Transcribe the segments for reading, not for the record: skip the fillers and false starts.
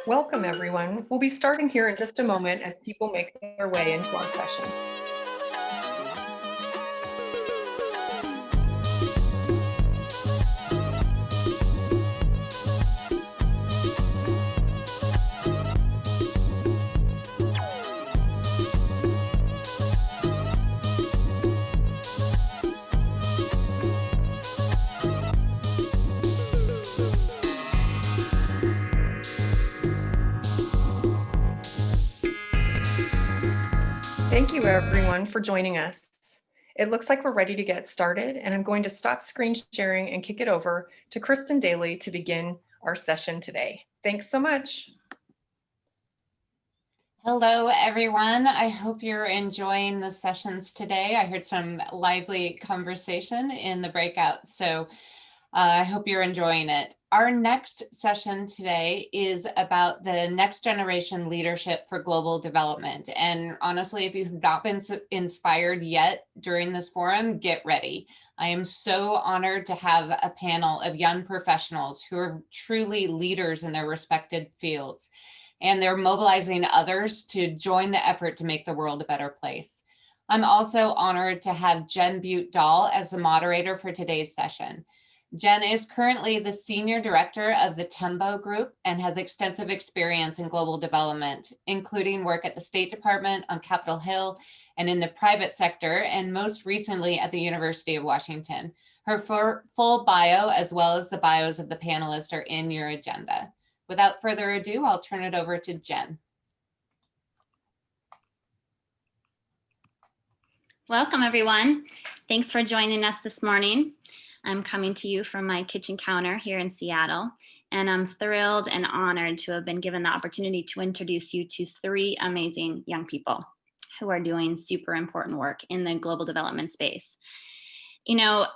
Welcome, everyone. We'll be starting here in just a moment as people make their way into our session. Thank you, everyone, for joining us. It looks like we're ready to get started, and I'm going to stop screen sharing and kick it over to Kristen Daly to begin our session today. Thanks so much. Hello, everyone. I hope you're enjoying the sessions today. I heard some lively conversation in the breakout, so I hope you're enjoying it. Our next session today is about the next generation leadership for global development. And honestly, if you've not been inspired yet during this forum, get ready. I am so honored to have a panel of young professionals who are truly leaders in their respected fields. And they're mobilizing others to join the effort to make the world a better place. I'm also honored to have Jen Butte-Dahl as the moderator for today's session. Jen is currently the Senior Director of the Tembo Group and has extensive experience in global development, including work at the State Department, on Capitol Hill, and in the private sector, and most recently at the University of Washington. Her full bio, as well as the bios of the panelists, are in your agenda. Without further ado, I'll turn it over to Jen. Welcome, everyone. Thanks for joining us this morning. I'm coming to you from my kitchen counter here in Seattle, and I'm thrilled and honored to have been given the opportunity to introduce you to three amazing young people who are doing super important work in the global development space. You know,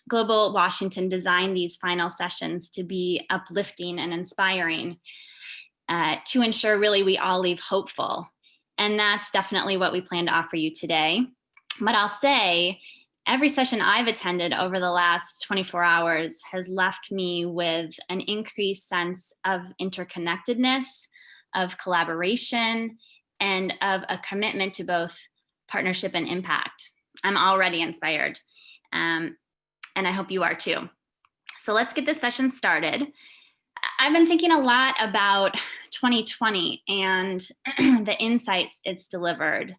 Global Washington designed these final sessions to be uplifting and inspiring, to ensure really we all leave hopeful. And that's definitely what we plan to offer you today. But I'll say, every session I've attended over the last 24 hours has left me with an increased sense of interconnectedness, of collaboration, and of a commitment to both partnership and impact. I'm already inspired, and I hope you are too. So let's get this session started. I've been thinking a lot about 2020 and the insights it's delivered,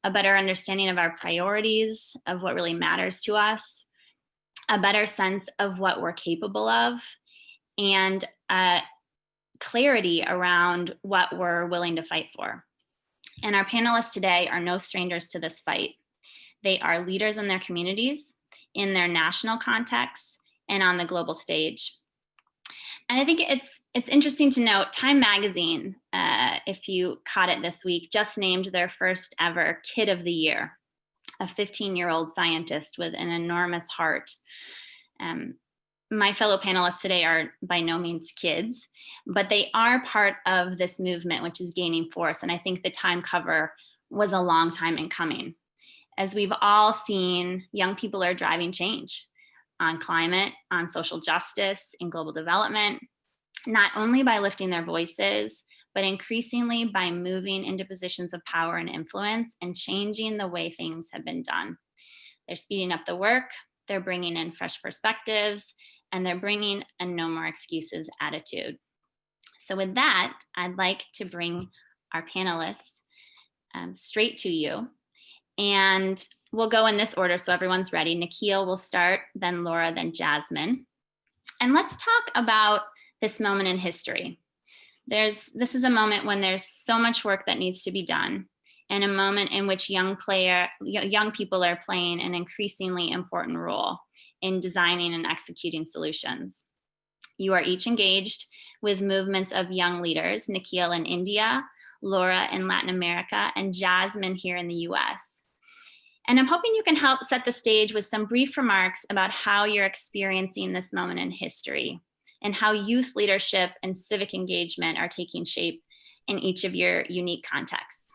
a better understanding of our priorities, of what really matters to us, a better sense of what we're capable of, and clarity around what we're willing to fight for. And our panelists today are no strangers to this fight. They are leaders in their communities, in their national contexts, and on the global stage. And I think it's interesting to note, Time Magazine, if you caught it this week, just named their first ever Kid of the Year, a 15-year-old scientist with an enormous heart. My fellow panelists today are by no means kids, but they are part of this movement, which is gaining force. And I think the Time cover was a long time in coming. As we've all seen, young people are driving change on climate, on social justice, in global development, not only by lifting their voices, but increasingly by moving into positions of power and influence and changing the way things have been done. They're speeding up the work, they're bringing in fresh perspectives, and they're bringing a no more excuses attitude. So with that, I'd like to bring our panelists straight to you. And we'll go in this order so everyone's ready. Nikhil will start, then Laura, then Jasmine. And let's talk about this moment in history. This is a moment when there's so much work that needs to be done, and a moment in which young people are playing an increasingly important role in designing and executing solutions. You are each engaged with movements of young leaders, Nikhil in India, Laura in Latin America, and Jasmine here in the US. And I'm hoping you can help set the stage with some brief remarks about how you're experiencing this moment in history and how youth leadership and civic engagement are taking shape in each of your unique contexts.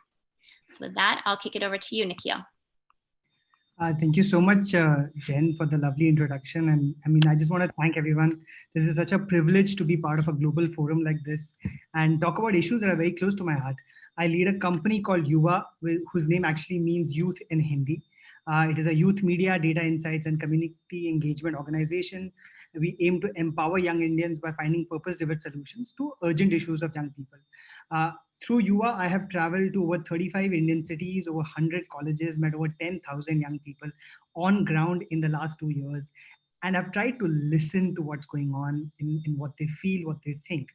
So with that, I'll kick it over to you, Nikhil. Thank you so much, Jen, for the lovely introduction. And I mean, I just want to thank everyone. This is such a privilege to be part of a global forum like this and talk about issues that are very close to my heart. I lead a company called Yuva, whose name actually means youth in Hindi. It is a youth media, data insights, and community engagement organization. We aim to empower young Indians by finding purpose-driven solutions to urgent issues of young people. Uh, Through UVA, I have traveled to over 35 Indian cities, over 100 colleges, met over 10,000 young people on ground in the last 2 years. And I've tried to listen to what's going on in what they feel, what they think.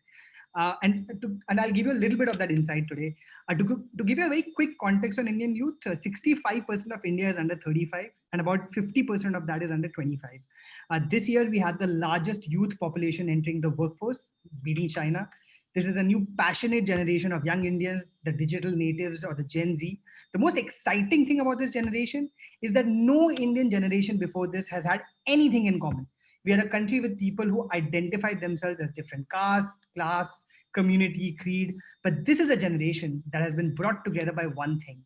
And I'll give you a little bit of that insight today. To give you a very quick context on Indian youth, 65% of India is under 35 and about 50% of that is under 25. This year, we had the largest youth population entering the workforce, beating China. This is a new passionate generation of young Indians, the digital natives or the Gen Z. The most exciting thing about this generation is that no Indian generation before this has had anything in common. We are a country with people who identify themselves as different caste, class, community, creed. But this is a generation that has been brought together by one thing,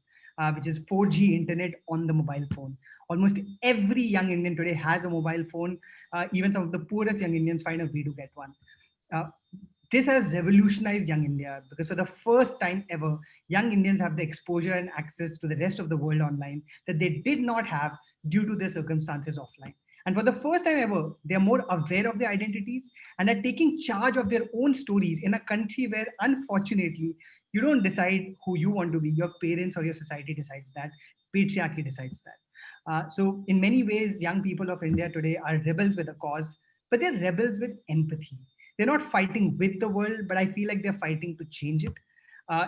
which is 4G internet on the mobile phone. Almost every young Indian today has a mobile phone. Even some of the poorest young Indians find a way to get one. Uh, this has revolutionized young India because for the first time ever, young Indians have the exposure and access to the rest of the world online that they did not have due to their circumstances offline. And for the first time ever, they're more aware of their identities and are taking charge of their own stories in a country where, unfortunately, you don't decide who you want to be. Your parents or your society decides that. Patriarchy decides that. So in many ways, young people of India today are rebels with a cause, but they're rebels with empathy. They're not fighting with the world, but I feel like they're fighting to change it.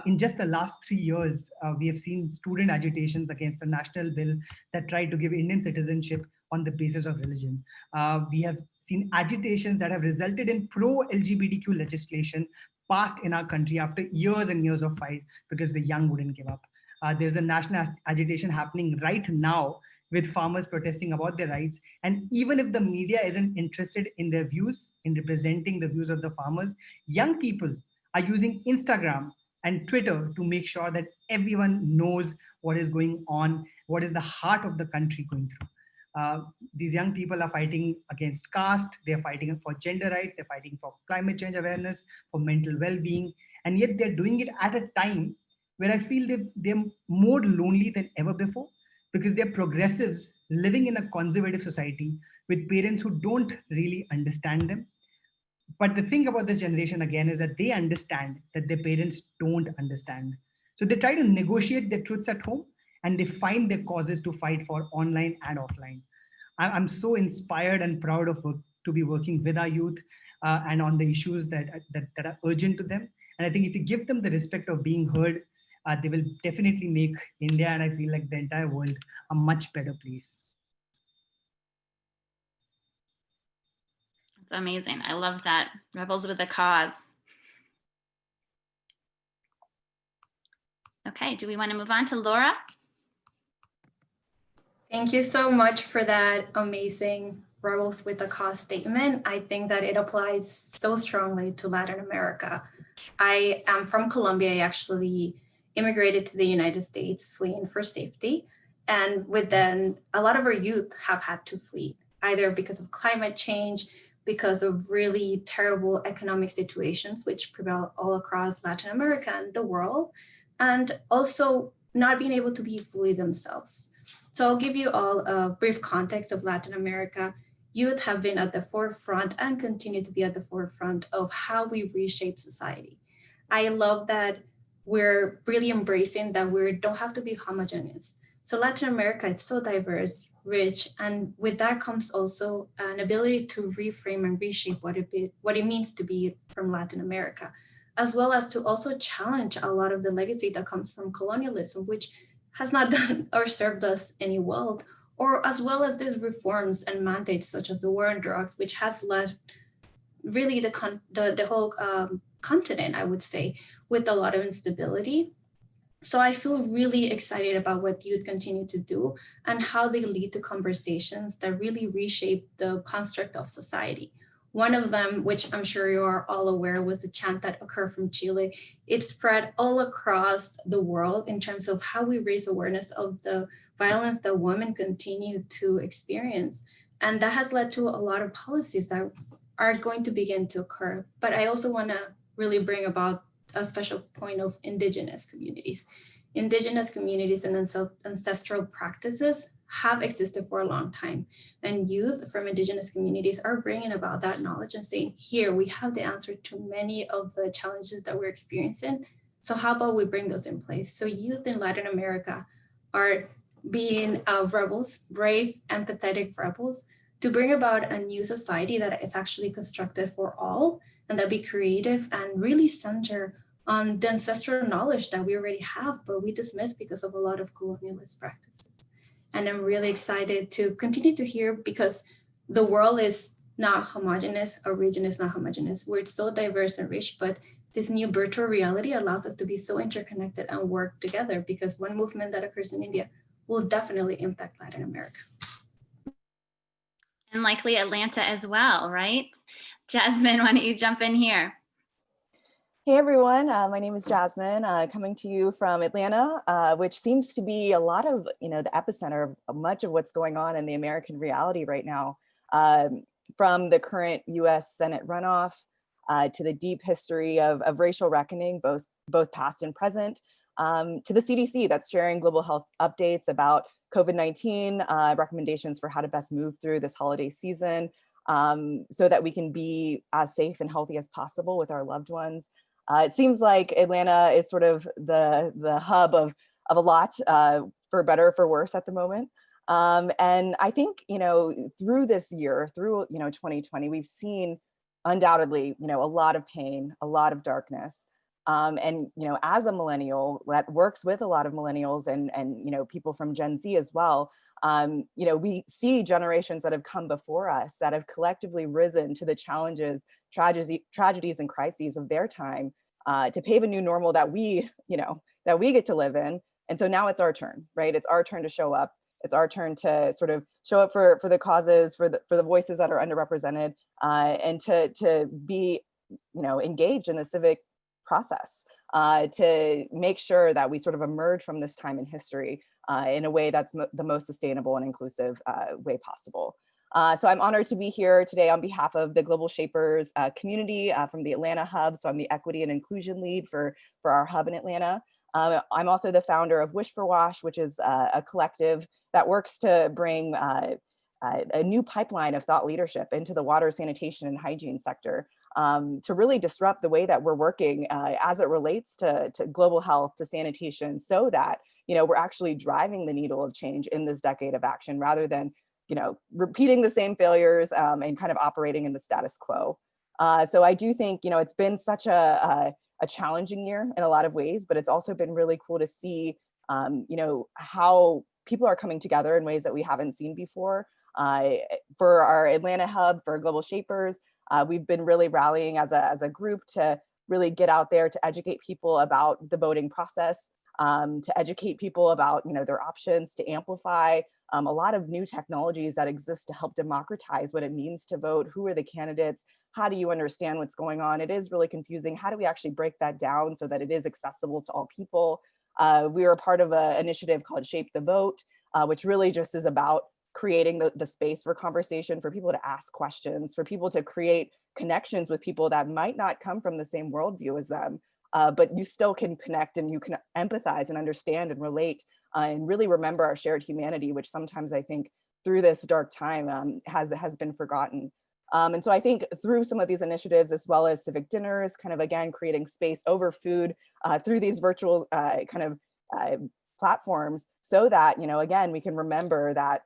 In just the last 3 years, we have seen student agitations against the national bill that tried to give Indian citizenship on the basis of religion. We have seen agitations that have resulted in pro-LGBTQ legislation passed in our country after years and years of fight because the young wouldn't give up. There's a national agitation happening right now with farmers protesting about their rights. And even if the media isn't interested in their views, in representing the views of the farmers, young people are using Instagram and Twitter to make sure that everyone knows what is going on, what is the heart of the country going through. These young people are fighting against caste, they're fighting for gender rights, they're fighting for climate change awareness, for mental well-being, and yet they're doing it at a time where I feel they're more lonely than ever before because they're progressives living in a conservative society with parents who don't really understand them. But the thing about this generation again is that they understand that their parents don't understand. So they try to negotiate their truths at home and they find their causes to fight for online and offline. I'm so inspired and proud of to be working with our youth and on the issues that are urgent to them. And I think if you give them the respect of being heard, they will definitely make India and I feel like the entire world a much better place. That's amazing. I love that. Rebels with a cause. Okay, do we want to move on to Laura? Thank you so much for that amazing Rebels with a Cause statement. I think that it applies so strongly to Latin America. I am from Colombia. I actually immigrated to the United States fleeing for safety. And with then, a lot of our youth have had to flee, either because of climate change, because of really terrible economic situations, which prevail all across Latin America and the world, and also not being able to be fully themselves. So I'll give you all a brief context of Latin America. Youth have been at the forefront and continue to be at the forefront of how we reshape society. I love that we're really embracing that we don't have to be homogeneous. So Latin America, it's so diverse, rich, and with that comes also an ability to reframe and reshape what it means to be from Latin America, as well as to also challenge a lot of the legacy that comes from colonialism, which has not done or served us any well, or as well as these reforms and mandates such as the war on drugs, which has left really the whole continent, I would say, with a lot of instability. So I feel really excited about what youth continue to do and how they lead to conversations that really reshape the construct of society. One of them, which I'm sure you are all aware, was the chant that occurred from Chile. It spread all across the world in terms of how we raise awareness of the violence that women continue to experience. And that has led to a lot of policies that are going to begin to occur. But I also want to really bring about a special point of Indigenous communities. Indigenous communities and ancestral practices have existed for a long time. And youth from Indigenous communities are bringing about that knowledge and saying, here, we have the answer to many of the challenges that we're experiencing. So how about we bring those in place? So youth in Latin America are being rebels, brave, empathetic rebels, to bring about a new society that is actually constructed for all, and that be creative and really center on the ancestral knowledge that we already have, but we dismiss because of a lot of colonialist practices. And I'm really excited to continue to hear, because the world is not homogeneous, our region is not homogeneous. We're so diverse and rich, but this new virtual reality allows us to be so interconnected and work together, because one movement that occurs in India will definitely impact Latin America. And likely Atlanta as well, right? Jasmine, why don't you jump in here? Hey everyone, my name is Jasmine, coming to you from Atlanta, which seems to be a lot of, the epicenter of much of what's going on in the American reality right now, from the current US Senate runoff to the deep history of racial reckoning, both past and present, to the CDC that's sharing global health updates about COVID-19, recommendations for how to best move through this holiday season, so that we can be as safe and healthy as possible with our loved ones. It seems like Atlanta is sort of the hub of a lot, for better or for worse at the moment. And I think, through this year, through, 2020, we've seen undoubtedly, a lot of pain, a lot of darkness. And, as a millennial that works with a lot of millennials and people from Gen Z as well, we see generations that have come before us that have collectively risen to the challenges, tragedies and crises of their time, to pave a new normal that we get to live in. And so now it's our turn, right? It's our turn to show up. It's our turn to sort of show up for the causes, for the voices that are underrepresented, and to be, engaged in the civic process, to make sure that we sort of emerge from this time in history in a way that's the most sustainable and inclusive way possible. So I'm honored to be here today on behalf of the Global Shapers community from the Atlanta Hub. So I'm the Equity and Inclusion Lead for our hub in Atlanta. I'm also the founder of Wish for Wash, which is a collective that works to bring a new pipeline of thought leadership into the water, sanitation, and hygiene sector, to really disrupt the way that we're working as it relates to global health, to sanitation, so that we're actually driving the needle of change in this decade of action, rather than repeating the same failures and kind of operating in the status quo. So I do think it's been such a challenging year in a lot of ways, but it's also been really cool to see how people are coming together in ways that we haven't seen before. For our Atlanta hub, for Global Shapers, we've been really rallying as a group to really get out there to educate people about the voting process, to educate people about their options, to amplify a lot of new technologies that exist to help democratize what it means to vote. Who are the candidates? How do you understand what's going on? It is really confusing. How do we actually break that down so that it is accessible to all people? We were a part of an initiative called Shape the Vote, which really just is about creating the space for conversation, for people to ask questions, for people to create connections with people that might not come from the same worldview as them, but you still can connect and you can empathize and understand and relate, and really remember our shared humanity, which sometimes I think through this dark time has been forgotten. And so I think through some of these initiatives, as well as civic dinners, kind of again creating space over food through these virtual platforms, so that again we can remember that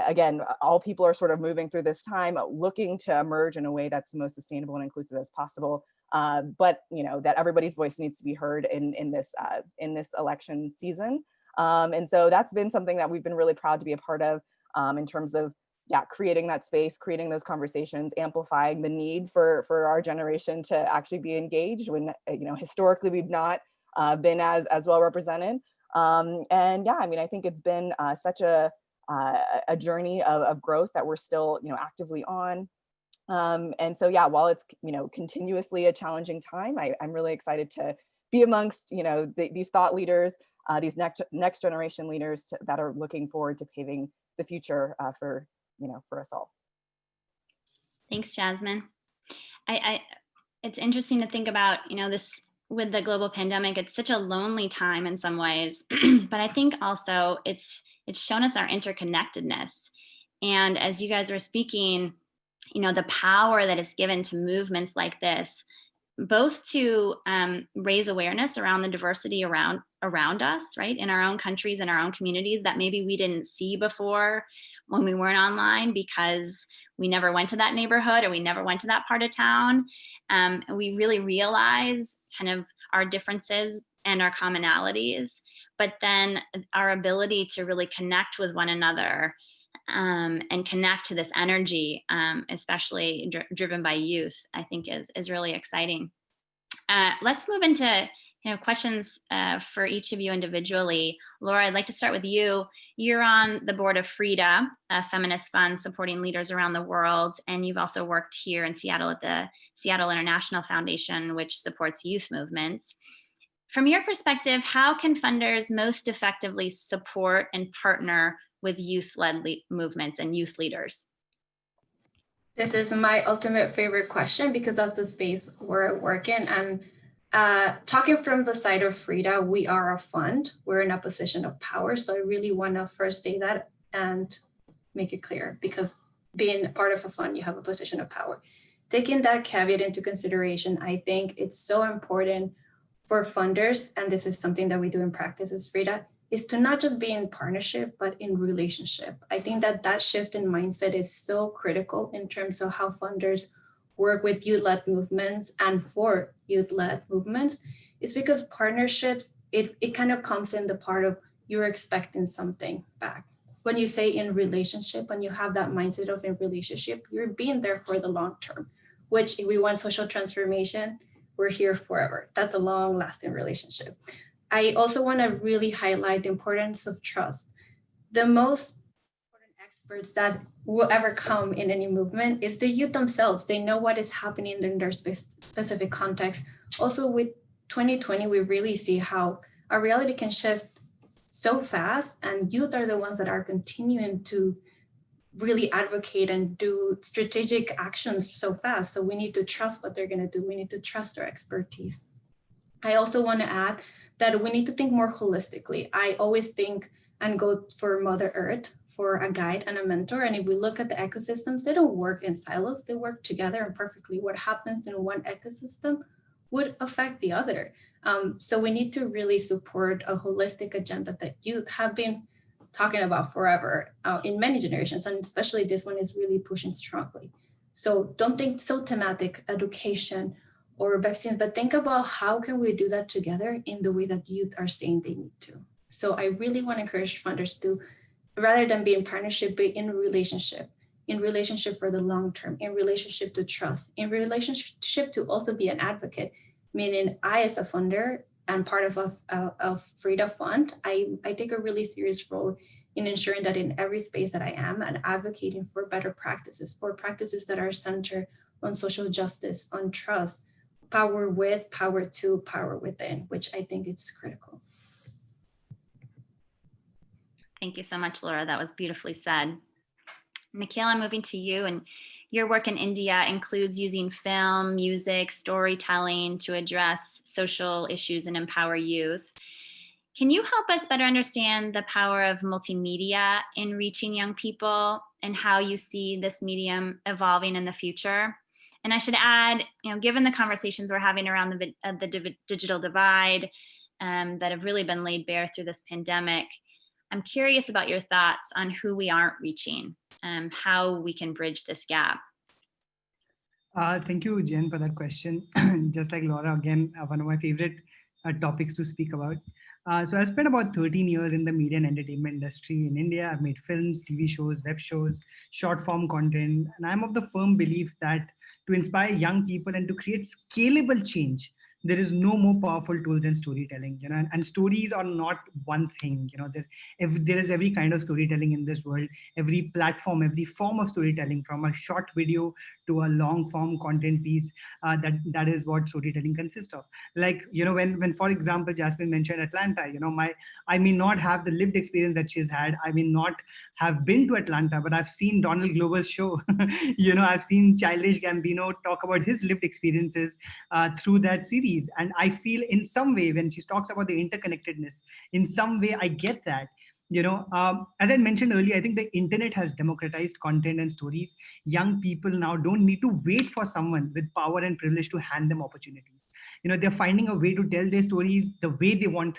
again all people are sort of moving through this time looking to emerge in a way that's the most sustainable and inclusive as possible. But that everybody's voice needs to be heard in this election season. And so that's been something that we've been really proud to be a part of, in terms of creating that space, creating those conversations, amplifying the need for our generation to actually be engaged when historically we've not been as well represented. And yeah, I mean, I think it's been such a journey of growth that we're still actively on. And so, yeah, while it's, continuously a challenging time, I'm really excited to be amongst, these thought leaders, these next generation leaders that are looking forward to paving the future for us all. Thanks, Jasmine. It's interesting to think about, this with the global pandemic. It's such a lonely time in some ways, but I think also it's shown us our interconnectedness. And as you guys were speaking, the power that is given to movements like this, both to raise awareness around the diversity around us, right, in our own countries and our own communities that maybe we didn't see before when we weren't online because we never went to that neighborhood or we never went to that part of town. And we really realize kind of our differences and our commonalities, but then our ability to really connect with one another and connect to this energy, especially driven by youth, I think is really exciting. Let's move into questions for each of you individually. Laura, I'd like to start with you. You're on the board of FRIDA, a feminist fund supporting leaders around the world, and you've also worked here in Seattle at the Seattle International Foundation, which supports youth movements. From your perspective, how can funders most effectively support and partner with youth-led movements and youth leaders? This is my ultimate favorite question because that's the space where I work in. And talking from the side of FRIDA, we are a fund. We're in a position of power. So I really want to first say that and make it clear, because being part of a fund, you have a position of power. Taking that caveat into consideration, I think it's so important for funders, and this is something that we do in practice as FRIDA, is to not just be in partnership, but in relationship. I think that shift in mindset is so critical in terms of how funders work with youth-led movements and for youth-led movements. It's because partnerships, it kind of comes in the part of you're expecting something back. When you say in relationship, when you have that mindset of in relationship, you're being there for the long term, which if we want social transformation, we're here forever. That's a long-lasting relationship. I also want to really highlight the importance of trust. The most important experts that will ever come in any movement is the youth themselves. They know what is happening in their specific context. Also with 2020, we really see how our reality can shift so fast, and youth are the ones that are continuing to really advocate and do strategic actions so fast. So we need to trust what they're going to do. We need to trust their expertise. I also want to add that we need to think more holistically. I always think and go for Mother Earth for a guide and a mentor. And if we look at the ecosystems, they don't work in silos, they work together and perfectly. What happens in one ecosystem would affect the other. So we need to really support a holistic agenda that youth have been talking about forever in many generations, and especially this one is really pushing strongly. So don't think so thematic education or vaccines, but think about how can we do that together in the way that youth are saying they need to. So I really want to encourage funders to, rather than be in partnership, be in relationship for the long term, in relationship to trust, in relationship to also be an advocate, meaning I as a funder and part of a FRIDA fund, I take a really serious role in ensuring that in every space that I am and advocating for better practices, for practices that are centered on social justice, on trust, power with, power to, power within, which I think is critical. Thank you so much, Laura. That was beautifully said. Nikhil, I'm moving to you, and your work in India includes using film, music, storytelling to address social issues and empower youth. Can you help us better understand the power of multimedia in reaching young people and how you see this medium evolving in the future? And I should add, given the conversations we're having around the digital divide that have really been laid bare through this pandemic, I'm curious about your thoughts on who we aren't reaching, how we can bridge this gap. Thank you, Jen, for that question. Just like Laura, again, one of my favorite topics to speak about. So I spent about 13 years in the media and entertainment industry in India. I've made films, TV shows, web shows, short form content. And I'm of the firm belief that to inspire young people and to create scalable change, there is no more powerful tool than storytelling, and stories are not one thing, there is every kind of storytelling in this world, every platform, every form of storytelling, from a short video to a long form content piece. That is what storytelling consists of. Like, when for example, Jasmine mentioned Atlanta, I may not have the lived experience that she's had. I may not have been to Atlanta, but I've seen Donald Glover's show. I've seen Childish Gambino talk about his lived experiences through that series. And I feel in some way, when she talks about the interconnectedness, in some way, I get that. As I mentioned earlier, I think the internet has democratized content and stories. Young people now don't need to wait for someone with power and privilege to hand them opportunities. They're finding a way to tell their stories the way they want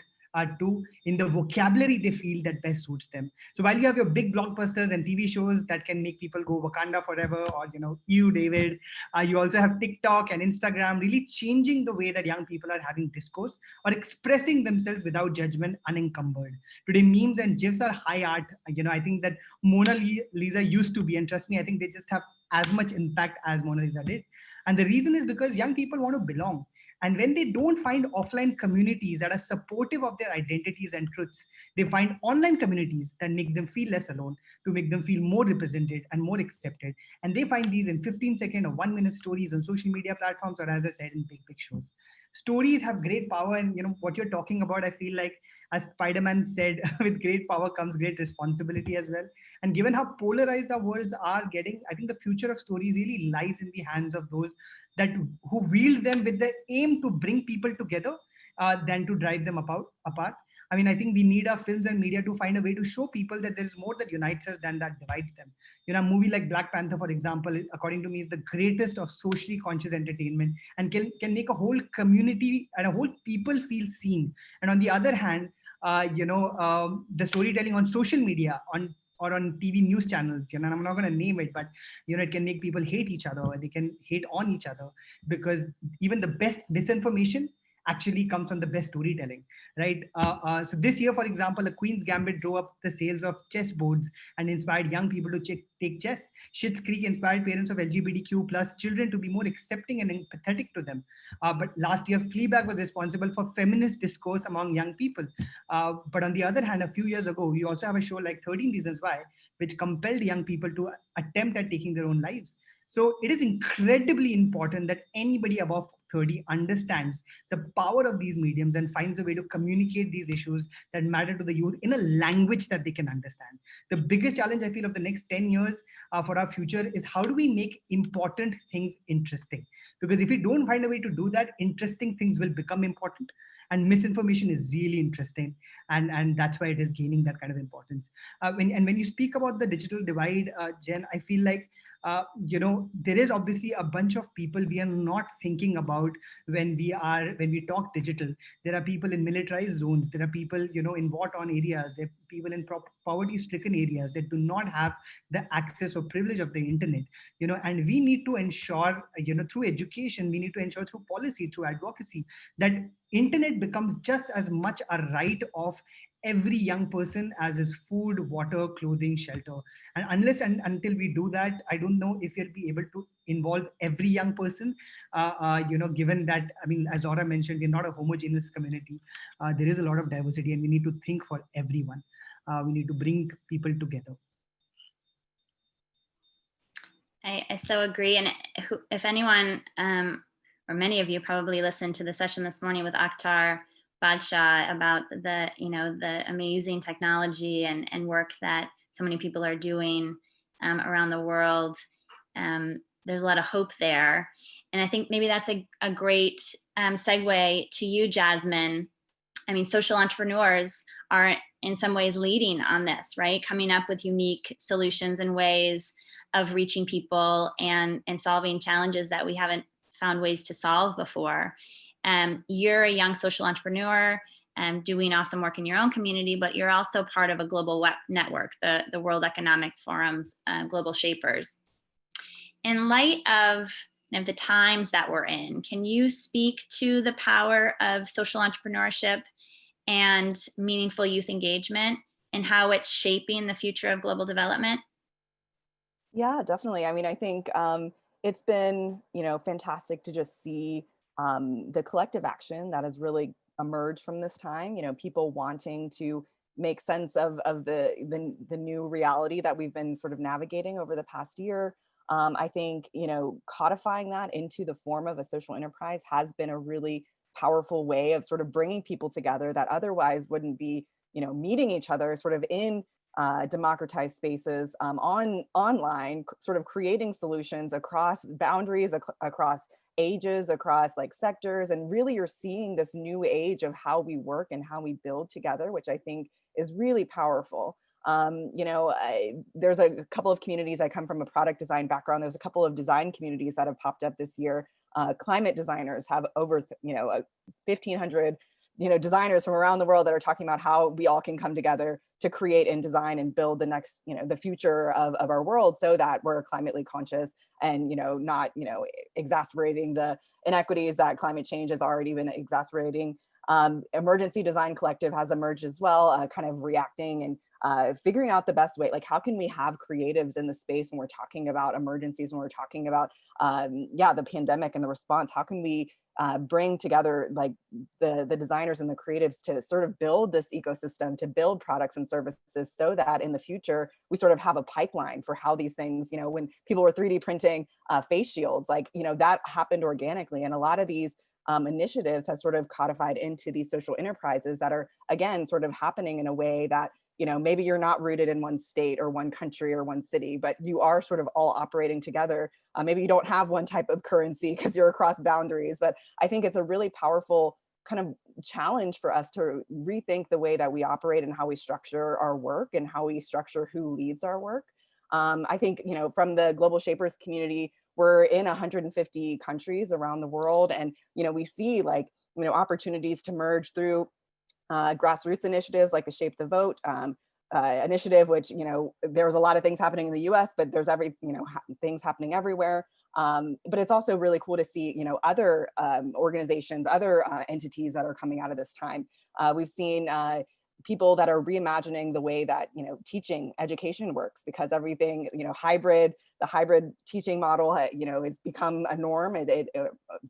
to, in the vocabulary they feel that best suits them. So while you have your big blockbusters and TV shows that can make people go Wakanda forever, or you, David, you also have TikTok and Instagram really changing the way that young people are having discourse or expressing themselves without judgment, unencumbered. Today, memes and GIFs are high art. I think that Mona Lisa used to be, and trust me, I think they just have as much impact as Mona Lisa did. And the reason is because young people want to belong. And when they don't find offline communities that are supportive of their identities and truths, they find online communities that make them feel less alone, to make them feel more represented and more accepted. And they find these in 15-second or 1-minute stories on social media platforms, or as I said, in big shows. Stories have great power. And what you're talking about, I feel like, as Spider-Man said, with great power comes great responsibility as well. And given how polarized our worlds are getting, I think the future of stories really lies in the hands of those that who wield them with the aim to bring people together than to drive them apart. I think we need our films and media to find a way to show people that there is more that unites us than that divides them. A movie like Black Panther, for example, according to me, is the greatest of socially conscious entertainment, and can make a whole community and a whole people feel seen. And on the other hand, the storytelling on social media, or on TV news channels, and I'm not going to name it, but it can make people hate each other, or they can hate on each other, because even the best disinformation actually comes from the best storytelling, right? So this year, for example, a Queen's Gambit drove up the sales of chess boards and inspired young people to take chess. Schitt's Creek inspired parents of LGBTQ plus children to be more accepting and empathetic to them. But last year, Fleabag was responsible for feminist discourse among young people. But on the other hand, a few years ago, we also have a show like 13 Reasons Why, which compelled young people to attempt at taking their own lives. So it is incredibly important that anybody above 30 understands the power of these mediums and finds a way to communicate these issues that matter to the youth in a language that they can understand. The biggest challenge I feel of the next 10 years for our future is how do we make important things interesting? Because if we don't find a way to do that, interesting things will become important. And misinformation is really interesting, and that's why it is gaining that kind of importance. When you speak about the digital divide, Jen, I feel like there is obviously a bunch of people we are not thinking about when we talk digital. There are people in militarized zones. There are people in war-torn areas. There are people in poverty-stricken areas that do not have the access or privilege of the internet. And we need to ensure through education, we need to ensure through policy, through advocacy, that internet becomes just as much a right of every young person as is food, water, clothing, shelter. And unless and until we do that, I don't know if we'll be able to involve every young person, given that, as Laura mentioned, we're not a homogeneous community. There is a lot of diversity, and we need to think for everyone. We need to bring people together. I so agree. And if anyone, or many of you probably listened to the session this morning with Akhtar Badshah about the amazing technology and work that so many people are doing around the world. There's a lot of hope there. And I think maybe that's a great segue to you, Jasmine. Social entrepreneurs are in some ways leading on this, right? Coming up with unique solutions and ways of reaching people and solving challenges that we haven't found ways to solve before. You're a young social entrepreneur doing awesome work in your own community, but you're also part of a global network, the World Economic Forum's Global Shapers. In light of the times that we're in, can you speak to the power of social entrepreneurship and meaningful youth engagement and how it's shaping the future of global development? Yeah, definitely. I think it's been, fantastic to just see the collective action that has really emerged from this time, people wanting to make sense of the new reality that we've been sort of navigating over the past year. I think, codifying that into the form of a social enterprise has been a really powerful way of sort of bringing people together that otherwise wouldn't be, meeting each other sort of in democratized spaces online, sort of creating solutions across boundaries, across ages, across like sectors. And really you're seeing this new age of how we work and how we build together, which I think is really powerful. There's a couple of communities. I come from a product design background. There's a couple of design communities that have popped up this year. Climate designers have over 1,500 designers from around the world that are talking about how we all can come together to create and design and build the next, the future of our world, so that we're climately conscious and, not, exacerbating the inequities that climate change has already been exacerbating. Emergency Design Collective has emerged as well, kind of reacting and figuring out the best way, like how can we have creatives in the space when we're talking about emergencies, when we're talking about, the pandemic and the response, how can we bring together like the designers and the creatives to sort of build this ecosystem, to build products and services, so that in the future we sort of have a pipeline for how these things, when people were 3D printing face shields, like, that happened organically. And a lot of these initiatives have sort of codified into these social enterprises that are, again, sort of happening in a way that, maybe you're not rooted in one state or one country or one city, but you are sort of all operating together. Maybe you don't have one type of currency because you're across boundaries, but I think it's a really powerful kind of challenge for us to rethink the way that we operate and how we structure our work and how we structure who leads our work. I think, from the Global Shapers community, we're in 150 countries around the world. And, we see like, opportunities to merge through grassroots initiatives like the Shape the Vote initiative, which, there's a lot of things happening in the US, but there's things happening everywhere. But it's also really cool to see, other organizations, other entities that are coming out of this time. We've seen people that are reimagining the way that, teaching education works, because everything, the hybrid teaching model, has become a norm.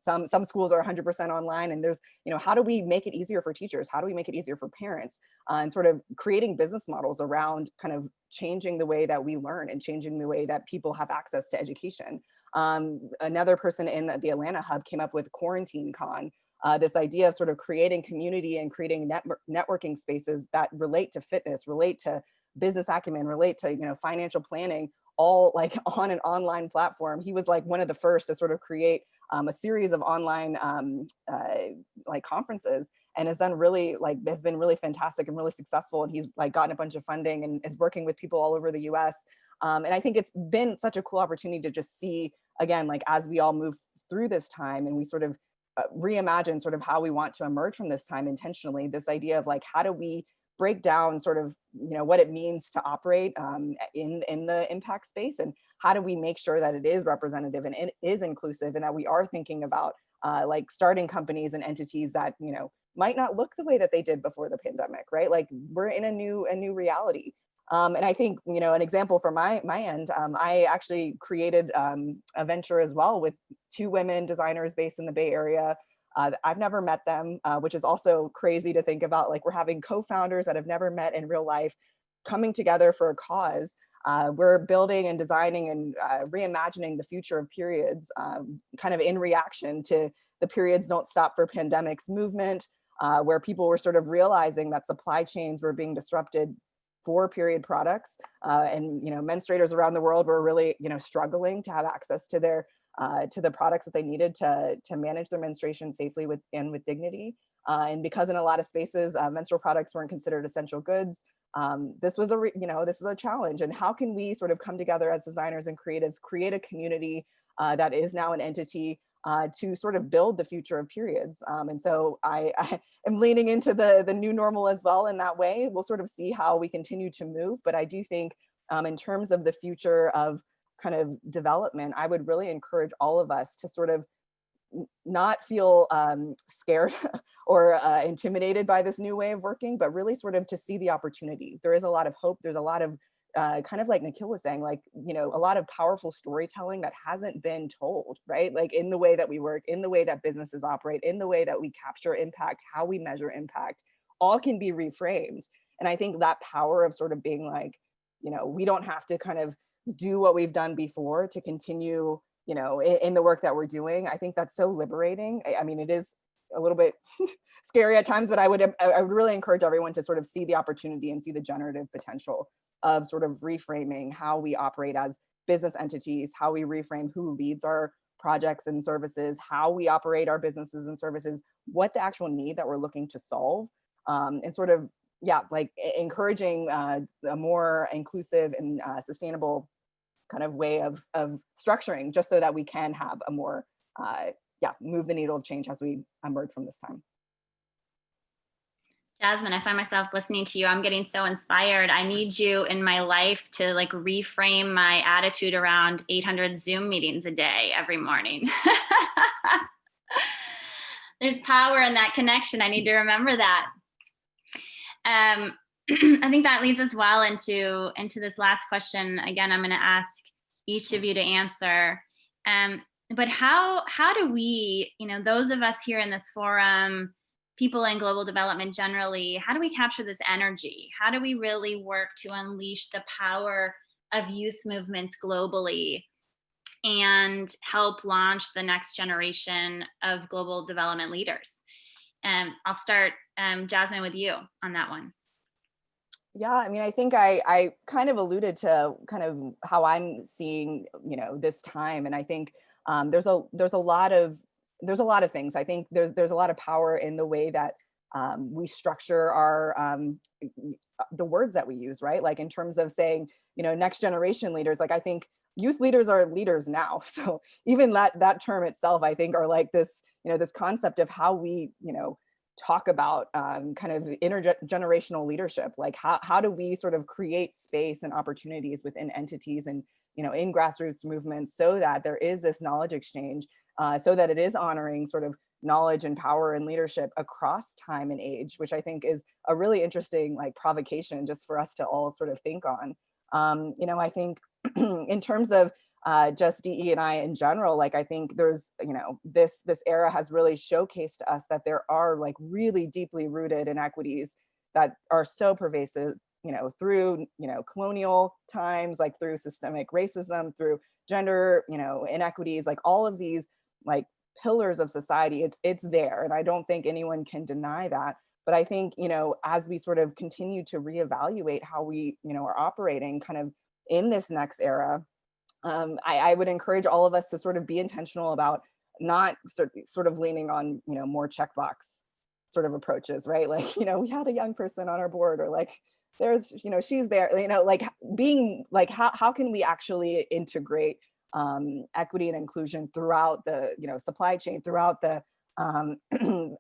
Some schools are 100% online, and there's, how do we make it easier for teachers? How do we make it easier for parents? And sort of creating business models around kind of changing the way that we learn and changing the way that people have access to education. Another person in the Atlanta hub came up with Quarantine Con, this idea of sort of creating community and creating networking spaces that relate to fitness, relate to business acumen, relate to, financial planning, all like on an online platform. He was like one of the first to sort of create a series of online like conferences, and has been really fantastic and really successful. And he's like gotten a bunch of funding and is working with people all over the US. And I think it's been such a cool opportunity to just see, again, like as we all move through this time and we sort of reimagine sort of how we want to emerge from this time intentionally, this idea of like, how do we break down sort of, what it means to operate in the impact space, and how do we make sure that it is representative and it is inclusive, and that we are thinking about like starting companies and entities that, might not look the way that they did before the pandemic, right? Like we're in a new reality. And I think, an example from my end, I actually created a venture as well with 2 women designers based in the Bay Area. I've never met them, which is also crazy to think about. Like we're having co-founders that have never met in real life coming together for a cause. We're building and designing and reimagining the future of periods, kind of in reaction to the Periods Don't Stop for Pandemics movement, where people were sort of realizing that supply chains were being disrupted for period products, and menstruators around the world were really struggling to have access to their to the products that they needed to manage their menstruation safely with dignity. And because in a lot of spaces menstrual products weren't considered essential goods, this was this is a challenge. And how can we sort of come together as designers and creatives, create a community that is now an entity to sort of build the future of periods. And so I am leaning into the new normal as well in that way. We'll sort of see how we continue to move. But I do think in terms of the future of kind of development, I would really encourage all of us to sort of not feel scared or intimidated by this new way of working, but really sort of to see the opportunity. There is a lot of hope. There's a lot of kind of like Nikhil was saying, like, you know, a lot of powerful storytelling that hasn't been told, right? Like in the way that we work, in the way that businesses operate, in the way that we capture impact, how we measure impact, all can be reframed. And I think that power of sort of being like, you know, we don't have to kind of do what we've done before to continue, you know, in the work that we're doing. I think that's so liberating. I mean, it is a little bit scary at times, but I would really encourage everyone to sort of see the opportunity and see the generative potential of sort of reframing how we operate as business entities, how we reframe who leads our projects and services, how we operate our businesses and services, what the actual need that we're looking to solve, and sort of, yeah, like encouraging a more inclusive and sustainable kind of way of structuring, just so that we can have a more, move the needle of change as we emerge from this time. Jasmine, I find myself listening to you. I'm getting so inspired. I need you in my life to like reframe my attitude around 800 Zoom meetings a day every morning. There's power in that connection. I need to remember that. I think that leads us well into this last question. Again, I'm going to ask each of you to answer. But how do we, you know, those of us here in this forum, people in global development generally, how do we capture this energy? How do we really work to unleash the power of youth movements globally and help launch the next generation of global development leaders? I'll start, Jasmine, with you on that one. Yeah, I mean, I think I kind of alluded to kind of how I'm seeing, you know, this time, and I think there's a lot of things. I think there's a lot of power in the way that we structure our the words that we use, right? Like in terms of saying, you know, next generation leaders. Like I think youth leaders are leaders now. So even that term itself, I think, are like this, you know, this concept of how we, you know, talk about kind of intergenerational leadership. Like how do we sort of create space and opportunities within entities and, you know, in grassroots movements, so that there is this knowledge exchange, so that it is honoring sort of knowledge and power and leadership across time and age, which I think is a really interesting like provocation just for us to all sort of think on. You know, I think in terms of just DE&I in general, like I think there's, you know, this era has really showcased to us that there are like really deeply rooted inequities that are so pervasive, you know, through, you know, colonial times, like through systemic racism, through gender, you know, inequities, like all of these like pillars of society. It's there, and I don't think anyone can deny that. But I think, you know, as we sort of continue to reevaluate how we, you know, are operating kind of in this next era, I would encourage all of us to sort of be intentional about not sort of leaning on, you know, more checkbox sort of approaches, right? Like, you know, we had a young person on our board, or like there's, you know, she's there, you know, like being like, how can we actually integrate equity and inclusion throughout the, you know, supply chain, throughout the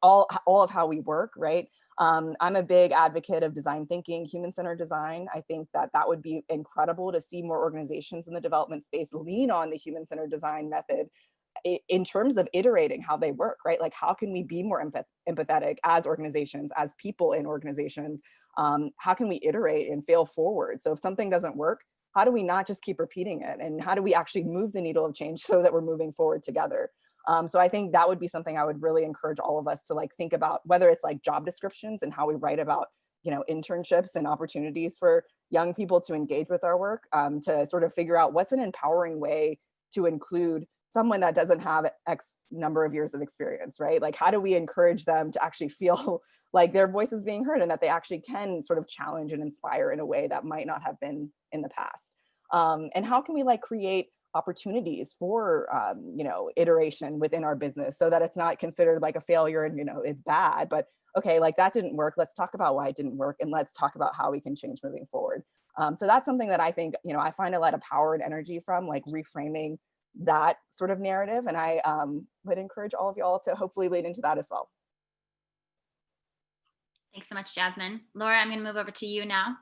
all of how we work, right? I'm a big advocate of design thinking, human-centered design. I think that would be incredible to see more organizations in the development space lean on the human-centered design method in terms of iterating how they work, right? Like how can we be more empathetic as organizations, as people in organizations? How can we iterate and fail forward? So if something doesn't work, how do we not just keep repeating it? And how do we actually move the needle of change so that we're moving forward together? So I think that would be something I would really encourage all of us to like think about, whether it's like job descriptions and how we write about, you know, internships and opportunities for young people to engage with our work, to sort of figure out what's an empowering way to include someone that doesn't have X number of years of experience, right? Like how do we encourage them to actually feel like their voice is being heard and that they actually can sort of challenge and inspire in a way that might not have been in the past? And how can we like create opportunities for you know, iteration within our business so that it's not considered like a failure and, you know, it's bad, but okay, like that didn't work. Let's talk about why it didn't work, and let's talk about how we can change moving forward. So that's something that I think, you know, I find a lot of power and energy from like reframing that sort of narrative. And I would encourage all of y'all to hopefully lead into that as well. Thanks so much, Jasmine. Laura, I'm going to move over to you now.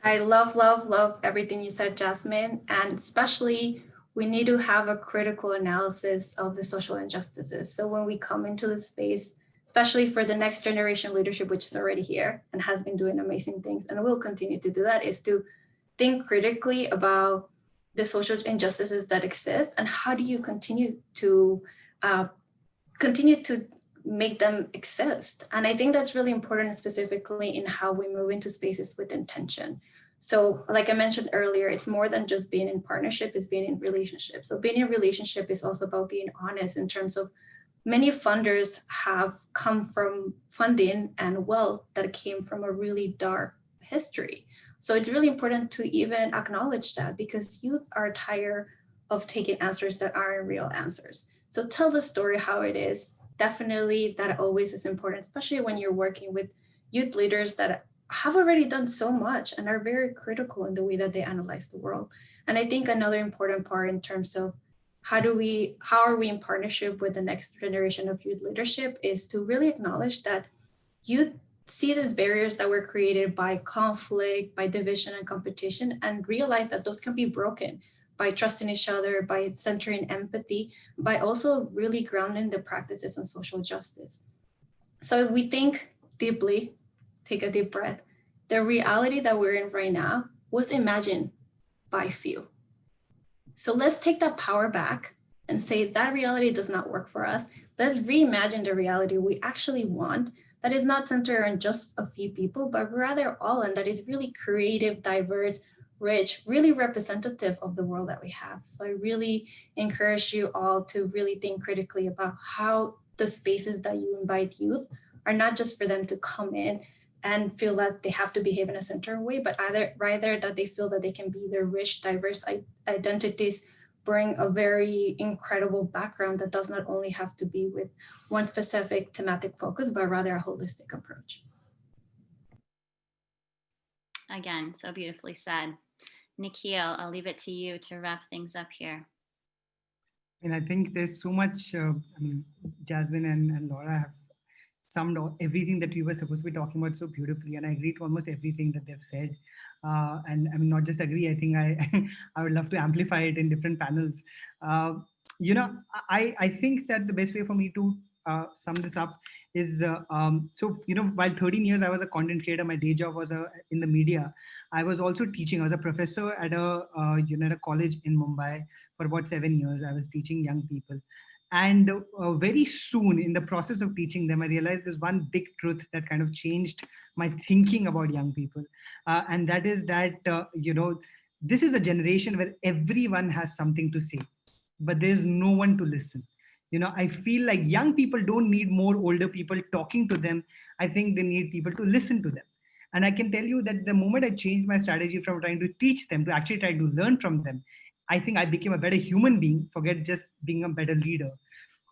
I love everything you said, Jasmine, and especially we need to have a critical analysis of the social injustices. So when we come into the space, especially for the next generation leadership, which is already here and has been doing amazing things and will continue to do that, is to think critically about the social injustices that exist and how do you continue to make them exist. And I think that's really important, specifically in how we move into spaces with intention. So like I mentioned earlier, it's more than just being in partnership, it's being in relationship. So being in relationship is also about being honest in terms of many funders have come from funding and wealth that came from a really dark history. So it's really important to even acknowledge that, because youth are tired of taking answers that aren't real answers. So tell the story how it is. Definitely that always is important, especially when you're working with youth leaders that have already done so much and are very critical in the way that they analyze the world. And I think another important part in terms of how are we in partnership with the next generation of youth leadership is to really acknowledge that youth see these barriers that were created by conflict, by division and competition, and realize that those can be broken by trusting each other, by centering empathy, by also really grounding the practices on social justice. So if we think deeply, take a deep breath, the reality that we're in right now was imagined by few. So let's take that power back and say that reality does not work for us. Let's reimagine the reality we actually want, that is not centered on just a few people, but rather all, and that is really creative, diverse, rich, really representative of the world that we have. So I really encourage you all to really think critically about how the spaces that you invite youth are not just for them to come in and feel that they have to behave in a certain way, but rather that they feel that they can be their rich, diverse identities, bring a very incredible background that does not only have to be with one specific thematic focus, but rather a holistic approach. Again, so beautifully said. Nikhil, I'll leave it to you to wrap things up here. And I think there's so much, Jasmine and Laura have summed up everything that we were supposed to be talking about so beautifully. And I agree to almost everything that they've said. And I mean, not just agree, I think I would love to amplify it in different panels. I think that the best way for me to sum this up is, while 13 years I was a content creator, my day job was in the media. I was also teaching. I was a professor at a college in Mumbai for about 7 years. I was teaching young people. And very soon in the process of teaching them, I realized there's one big truth that kind of changed my thinking about young people. And that is that, this is a generation where everyone has something to say, but there's no one to listen. I feel like young people don't need more older people talking to them. I think they need people to listen to them. And I can tell you that the moment I changed my strategy from trying to teach them to actually try to learn from them, I think I became a better human being, forget just being a better leader.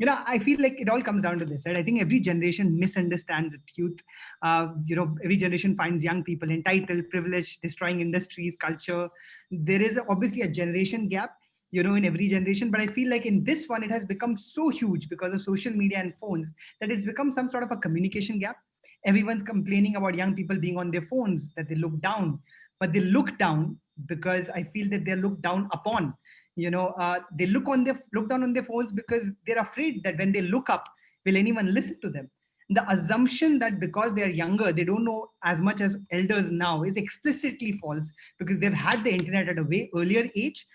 I feel like it all comes down to this, right? I think every generation misunderstands youth. Every generation finds young people entitled, privileged, destroying industries, culture. There is obviously a generation gap, in every generation. But I feel like in this one, it has become so huge because of social media and phones that it's become some sort of a communication gap. Everyone's complaining about young people being on their phones, that they look down, but they look down because I feel that they're looked down upon. They look down on their phones because they're afraid that when they look up, will anyone listen to them? The assumption that because they are younger, they don't know as much as elders now is explicitly false, because they've had the internet at a way earlier age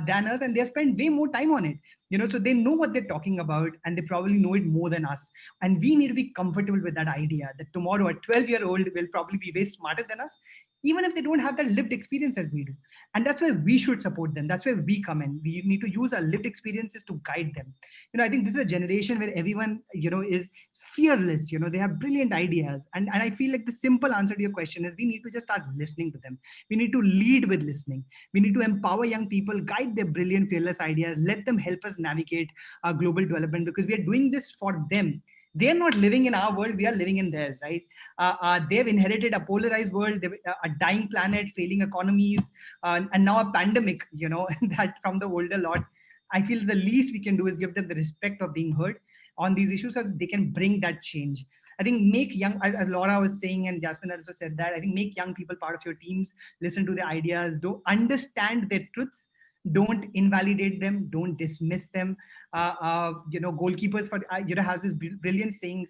than us, and they've spent way more time on it. So they know what they're talking about, and they probably know it more than us. And we need to be comfortable with that idea that tomorrow a 12-year-old will probably be way smarter than us, even if they don't have that lived experience as we do. And that's where we should support them. That's where we come in. We need to use our lived experiences to guide them. I think this is a generation where everyone, is fearless. They have brilliant ideas. And I feel like the simple answer to your question is we need to just start listening to them. We need to lead with listening. We need to empower young people, guide their brilliant, fearless ideas, let them help us navigate global development, because we are doing this for them. They're not living in our world, we are living in theirs, right? They've inherited a polarized world, a dying planet, failing economies, and now a pandemic, that from the older lot. I feel the least we can do is give them the respect of being heard on these issues so that they can bring that change. I think make young, as Laura was saying, and Jasmine also said that, I think make young people part of your teams, listen to their ideas, do understand their truths, Don't invalidate them, don't dismiss them. Goalkeepers has this brilliant saying,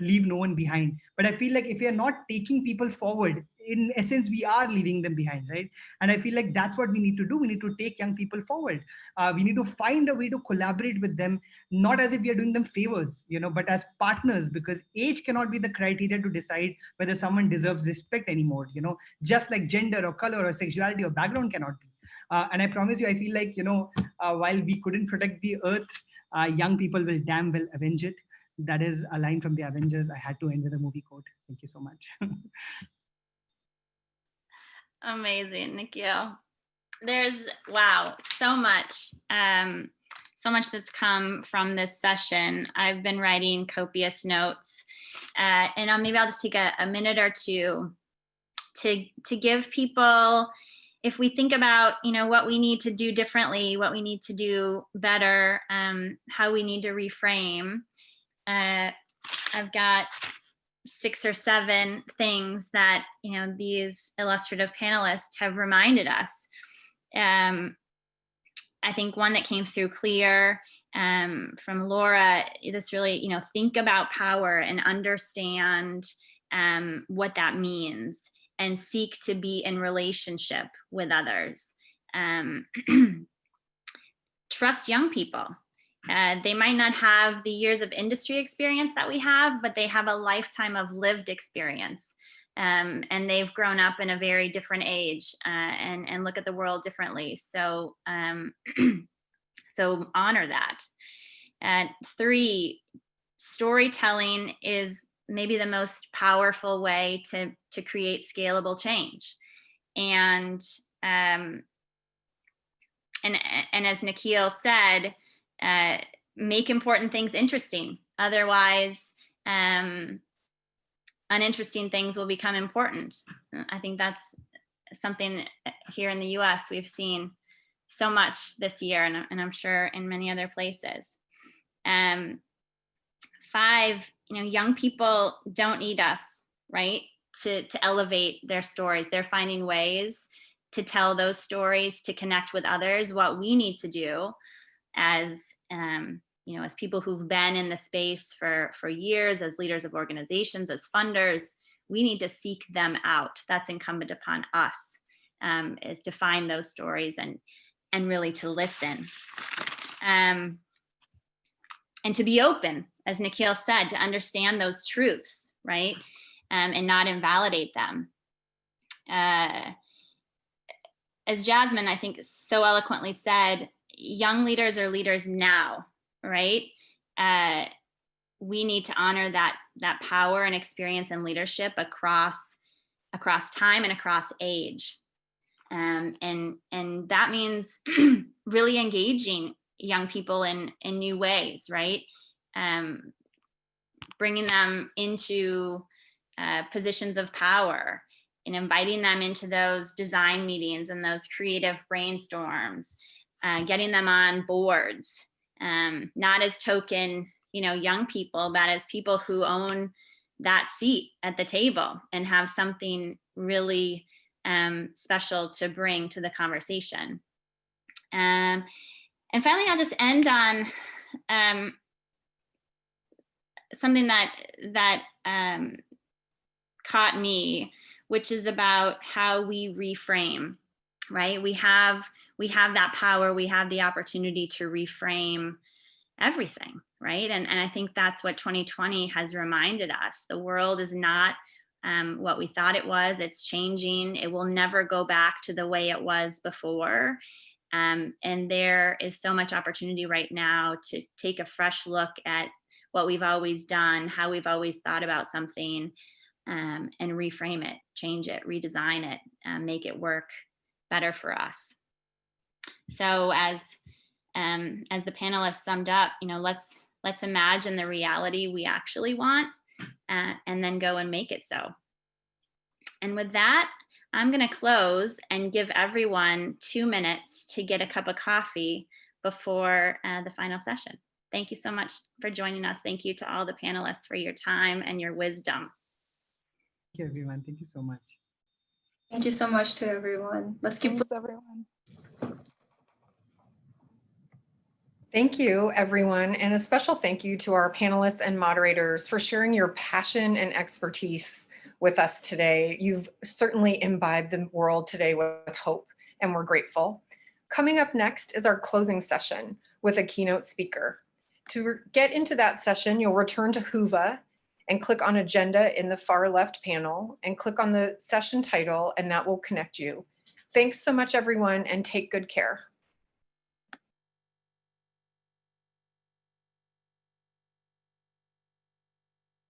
leave no one behind. But I feel like if we are not taking people forward, in essence we are leaving them behind, right? And I feel like that's what we need to do. We need to take young people forward. We need to find a way to collaborate with them, not as if we are doing them favors, but as partners, because age cannot be the criteria to decide whether someone deserves respect anymore, just like gender or color or sexuality or background cannot be. And I promise you, I feel like, while we couldn't protect the earth, young people will damn well avenge it. That is a line from the Avengers. I had to end with a movie quote. Thank you so much. Amazing, Nikhil. There's, wow, so much that's come from this session. I've been writing copious notes, and maybe I'll just take a minute or two to give people, if we think about, what we need to do differently, what we need to do better, how we need to reframe. I've got 6 or 7 things that, these illustrative panelists have reminded us. I think one that came through clear from Laura, this really, think about power and understand what that means, and seek to be in relationship with others. Trust young people. They might not have the years of industry experience that we have, but they have a lifetime of lived experience. And they've grown up in a very different age and look at the world differently. So, so honor that. 3, storytelling is maybe the most powerful way to create scalable change. And as Nikhil said, make important things interesting. Otherwise, uninteresting things will become important. I think that's something here in the US we've seen so much this year, and I'm sure in many other places. 5, young people don't need us, right, to elevate their stories. They're finding ways to tell those stories, to connect with others. What we need to do as as people who've been in the space for years, as leaders of organizations, as funders, we need to seek them out. That's incumbent upon us, is to find those stories and really to listen. And to be open, as Nikhil said, to understand those truths, right? And not invalidate them. As Jasmine, I think, so eloquently said, young leaders are leaders now, right? We need to honor that power and experience and leadership across time and across age. And that means really engaging young people in new ways, right? Bringing them into positions of power and inviting them into those design meetings and those creative brainstorms, getting them on boards, not as token, young people, but as people who own that seat at the table and have something really special to bring to the conversation. And finally, I'll just end on something that caught me, which is about how we reframe, right? We have that power, we have the opportunity to reframe everything, right? And I think that's what 2020 has reminded us. The world is not what we thought it was. It's changing. It will never go back to the way it was before. And there is so much opportunity right now to take a fresh look at what we've always done, how we've always thought about something, and reframe it, change it, redesign it, make it work better for us. So as the panelists summed up, let's imagine the reality we actually want, and then go and make it so. And with that, I'm going to close and give everyone 2 minutes to get a cup of coffee before the final session. Thank you so much for joining us. Thank you to all the panelists for your time and your wisdom. Thank you, everyone. Thank you so much. Thank you so much to everyone. Let's keep Thanks, everyone. Thank you, everyone, and a special thank you to our panelists and moderators for sharing your passion and expertise with us today. You've certainly imbibed the world today with hope, and we're grateful. Coming up next is our closing session with a keynote speaker. To get into that session, you'll return to Whova and click on Agenda in the far left panel and click on the session title, and that will connect you. Thanks so much, everyone, and take good care.